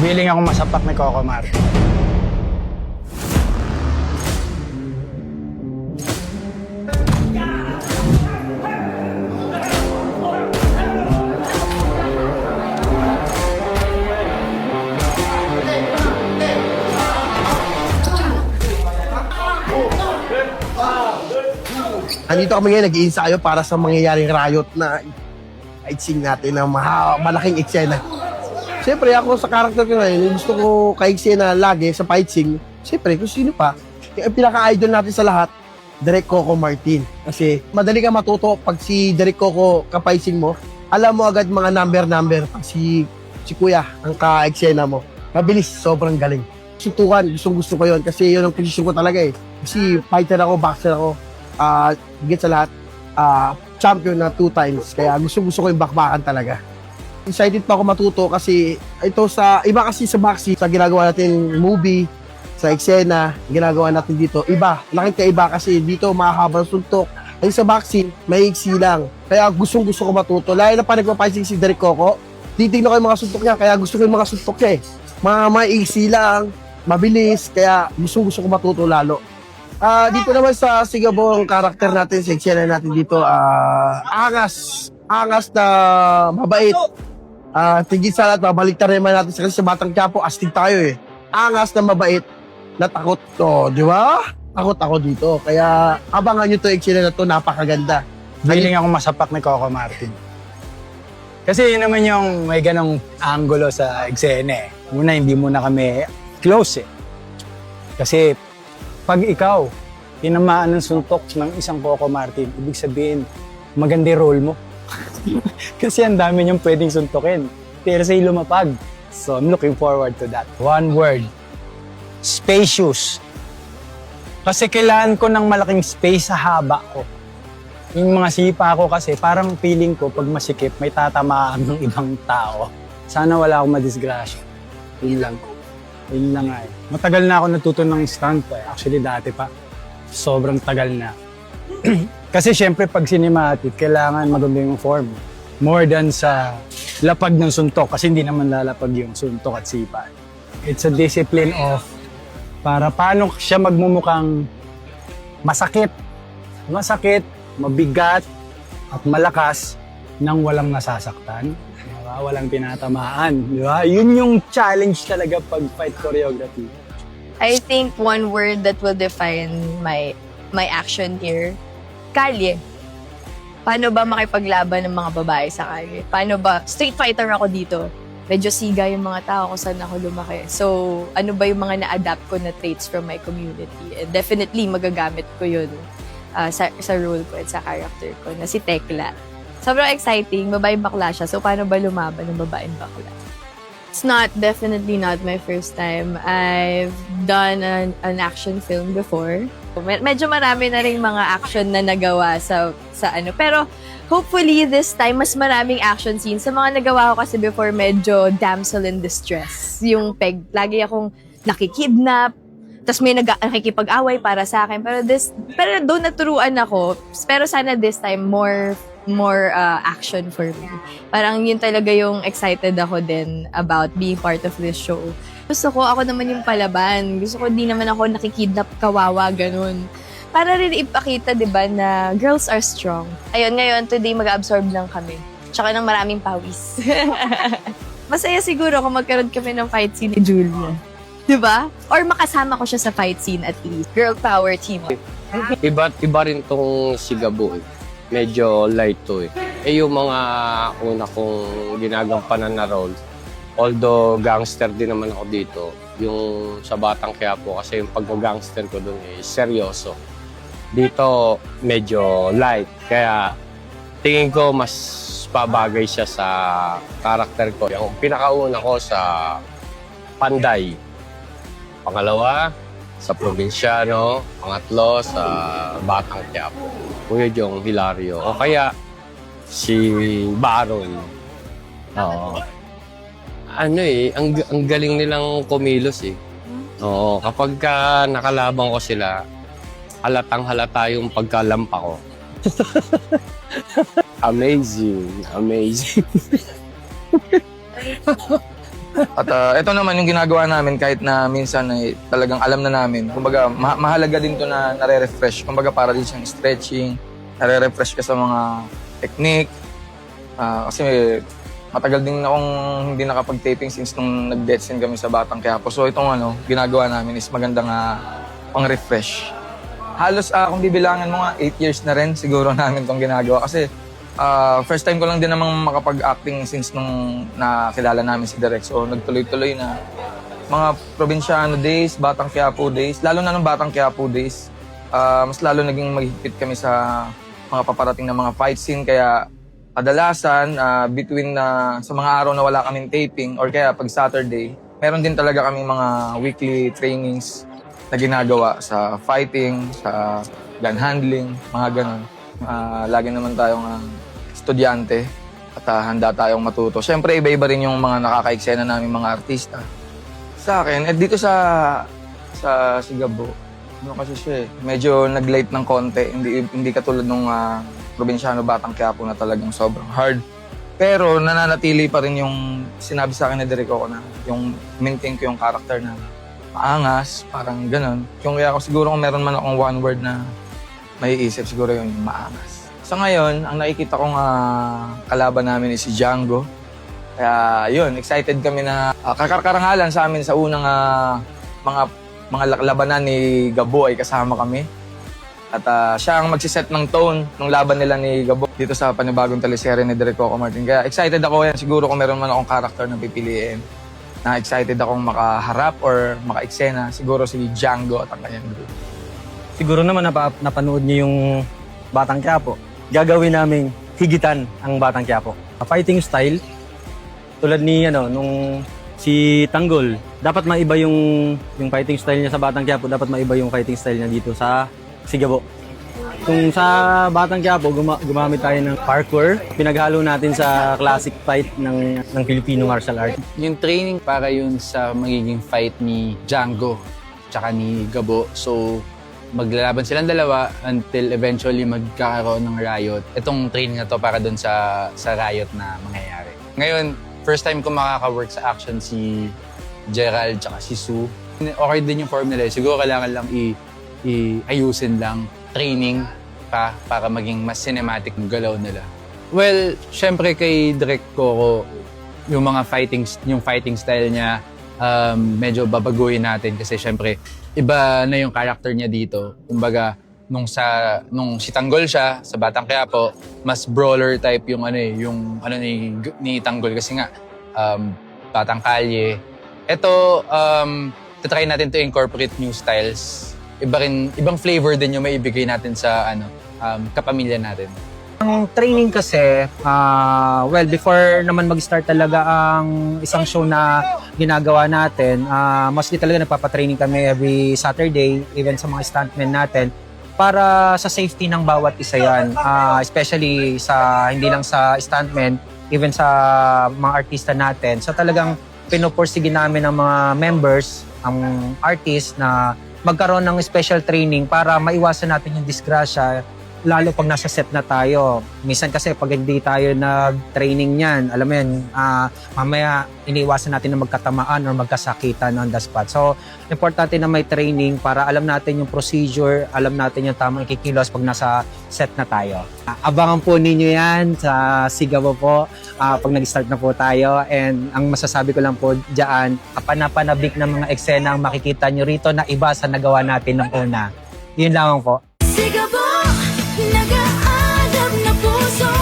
Willing akong masapak ni Coco Martin. Andito kami ngayon, nag-iinsayo para sa mangyayaring riot na fight-scene natin ng malaking eksena. Siyempre, ako sa karakter ko ngayon, gusto ko ka-eksena lagi sa fight scene. Siyempre, kung sino pa, yung pinaka-idol natin sa lahat, Direk Coco Martin. Kasi madali ka matuto pag si Direk Coco ka-fight scene mo, alam mo agad mga number pag si Kuya ang ka-eksena mo. Mabilis, sobrang galing. Suntukan, gusto ko yun kasi yun ang posisyon ko talaga eh. Kasi fighter ako, boxer ako. Higit sa lahat, champion na 2 times. Kaya gusto ko yung bakbakan talaga. Excited pa ako matuto kasi ito sa iba kasi sa boxing, sa ginagawa natin movie, sa eksena, ginagawa natin dito, iba. Laking kaiba kasi dito mahahaba suntok. Ay sa boxing, maiksi lang. Kaya gusto ko matuto. Lalo na pa nagpa-fighting si Direk Coco, titignan ko yung mga suntok niya, kaya gusto ko yung mga suntok niya eh. Maiksi lang, mabilis, kaya gusto ko matuto lalo. Dito naman sa Sigabo, ang karakter natin, sa eksena natin dito, angas na mabait. Tigit sa lahat, babalik na naman natin kasi sa Batang Quiapo, astig tayo eh. Angas na mabait, natakot to, di ba? Takot ako dito. Kaya abangan nyo to, eksena na to, napakaganda. Willing akong masapak ni Coco Martin. Kasi yun naman yung may ganong angulo sa eksena eh. Una, hindi muna kami close eh. Kasi pag ikaw, tinamaan ng suntok ng isang Coco Martin, ibig sabihin, maganda role mo. Kasi ang dami niyang pwedeng suntukin. Pero sa'yo lumapag. So I'm looking forward to that. One word. Spacious. Kasi kailangan ko ng malaking space sa haba ko. Yung mga sipa ko kasi, parang feeling ko, pag masikip, may tatamaan ng ibang tao. Sana wala akong madisgrasya. Yun lang. Yun lang nga eh. Matagal na ako natuto ng stunt eh. Actually, dati pa. Sobrang tagal na. Kasi syempre, pag cinematic, kailangan maganda yung form. More than sa lapag ng suntok. Kasi hindi naman lalapag yung suntok at sipa. It's a discipline of para paano siya magmumukhang masakit. Masakit, mabigat, at malakas nang walang nasasaktan. Walang tinatamaan, di ba? Yun yung challenge talaga pag fight choreography. I think one word that will define my action here, kalye. Paano ba makipaglaban ng mga babae sa kalye? Paano ba? Street fighter ako dito. Medyo siga yung mga tao kung saan ako lumaki. So, ano ba yung mga na-adapt ko na traits from my community? And definitely, magagamit ko yun sa role ko at sa character ko na si Tekla. Sobrang exciting. Babaeng bakla siya. So, paano ba lumaban ng babaeng bakla? It's definitely not my first time. I've done an action film before. Medyo marami na rin mga action na nagawa sa ano. Pero, hopefully, this time, mas maraming action scenes. Sa mga nagawa ko kasi before, medyo damsel in distress. Yung peg, lagi akong nakikidnap. Tapos may nakikipag-away para sa akin. Pero doon naturuan ako. Pero sana this time, more action for me. Parang yun talaga yung excited ako din about being part of this show. Gusto ko, ako naman yung palaban. Gusto ko, di naman ako nakikidnap, kawawa, ganun. Para rin ipakita, di ba, na girls are strong. Ayun, ngayon, today, mag-absorb lang kami. Tsaka ng maraming pawis. Masaya siguro kung magkaroon kami ng fight scene ni Julia. Di ba? Or makasama ko siya sa fight scene at least. Girl power team. Iba rin tong Sigabo eh. Medyo light to eh. Yung mga una kong ginagampanan na role, although gangster din naman ako dito, yung sa Batang Quiapo kasi yung pag-gangster ko dun eh, seryoso. Dito, medyo light. Kaya tingin ko mas pabagay siya sa karakter ko. Yung pinakauna ko sa Panday. Pangalawa, sa Probinsyano. Pangatlo, sa Batang Quiapo. Kuya Jong Hilario. O kaya, si Baron. Oo. Ano eh, ang galing nilang kumilos eh. Oo, kapag nakalaban ko sila, halatang-halata yung pagkalampa ko. Amazing. At ito naman yung ginagawa namin kahit na minsan ay talagang alam na namin. Kumbaga, mahalaga din to na nare-refresh. Kumbaga, para din siyang stretching, nare-refresh ka sa mga technique. Kasi matagal din akong hindi nakapag-taping since nung nag-deathsin kami sa Batang Quiapo. So itong ginagawa namin is magandang pang-refresh. Halos kung bibilangan mo nga, 8 years na rin siguro namin itong ginagawa. Kasi first time ko lang din namang makapag-acting since nung nakilala namin si Direk. So nagtuloy-tuloy na mga Provinciano days, Batang Quiapo days, lalo na nung Batang Quiapo days, mas lalo naging mahigpit kami sa mga paparating na mga fight scene. Kaya kadalasan, between sa mga araw na wala kaming taping or kaya pag Saturday, meron din talaga kaming mga weekly trainings na ginagawa sa fighting, sa gun handling, mga ganun. Lagi naman tayong estudyante at handa tayong matuto. Siyempre, iba-iba rin yung mga nakaka-eksena namin mga artista. Sa akin, dito sa Sigabo, kasi siya medyo nag-late ng konti. Hindi katulad nung Provinciano Batang Quiapo na talagang sobrang hard. Pero nananatili pa rin yung sinabi sa akin ni Derek ko na yung maintain ko yung character na maangas, parang ganun. Yung kaya ko siguro kung meron man akong one word na may isip, siguro yung maangas. So ngayon, ang nakikita kong kalaban namin is si Django. Kaya yun, excited kami na karangalan sa amin sa unang mga labanan ni Gabo ay kasama kami. At siya ang magsiset ng tone ng laban nila ni Gabo dito sa panibagong teleserye ni Direk Coco Martin. Kaya excited ako yan. Siguro kung meron man akong character na pipiliin, na excited akong makaharap or maka-eksena, siguro si Django at ang kanyang group. Siguro naman napanood niyo yung Batang Quiapo. Gagawin namin higitan ang Batang Quiapo. Fighting style, tulad ni nung si Tanggol, dapat maiba yung fighting style niya sa Batang Quiapo, dapat maiba yung fighting style niya dito sa Sigabo. Kung sa Batang Quiapo, gumamit tayo ng parkour, pinaghalo natin sa classic fight ng Filipino martial art. Yung training para yun sa magiging fight ni Django tsaka ni Gabo. So, maglalaban silang dalawa until eventually magkakaroon ng riot. Itong training na to para dun sa riot na mangyayari. Ngayon, first time ko makaka-work sa action si Gerald tsaka si Sue. Okay din yung form nila. Siguro kailangan lang ayusin lang training pa para maging mas cinematic yung galaw nila. Well, syempre kay Direk Coco, yung fighting style niya, medyo babaguhin natin kasi syempre iba na yung character niya dito. Kumbaga, nung si Tanggol siya sa Batang Quiapo, mas brawler type yung ni Tanggol kasi nga Batang Kalye. Ito, try natin to incorporate new styles. Ibang flavor din yung maibigay natin sa kapamilya natin. Ang training kasi, before naman mag-start talaga ang isang show na ginagawa natin, mostly talaga nagpapatraining kami every Saturday, even sa mga stuntmen natin, para sa safety ng bawat isa yan. Especially hindi lang sa stuntmen, even sa mga artista natin. So talagang pinupursige namin ang mga members, ang artist na magkaroon ng special training para maiwasan natin yung disgrasya, lalo pag nasa set na tayo. Minsan kasi pag hindi tayo nag-training niyan, alam mo yan, mamaya iniwasan natin na magkatamaan or magkasakitan on the spot. So, importante na may training para alam natin yung procedure, alam natin yung tamang ikikilos pag nasa set na tayo. Abangan po ninyo yan sa Sigabo po pag nag-start na po tayo. And ang masasabi ko lang po dyan, kapanapanabik na mga eksena ang makikita nyo rito na iba sa nagawa natin ng una. Yun lamang po. Sigabo, nag-aalab na puso.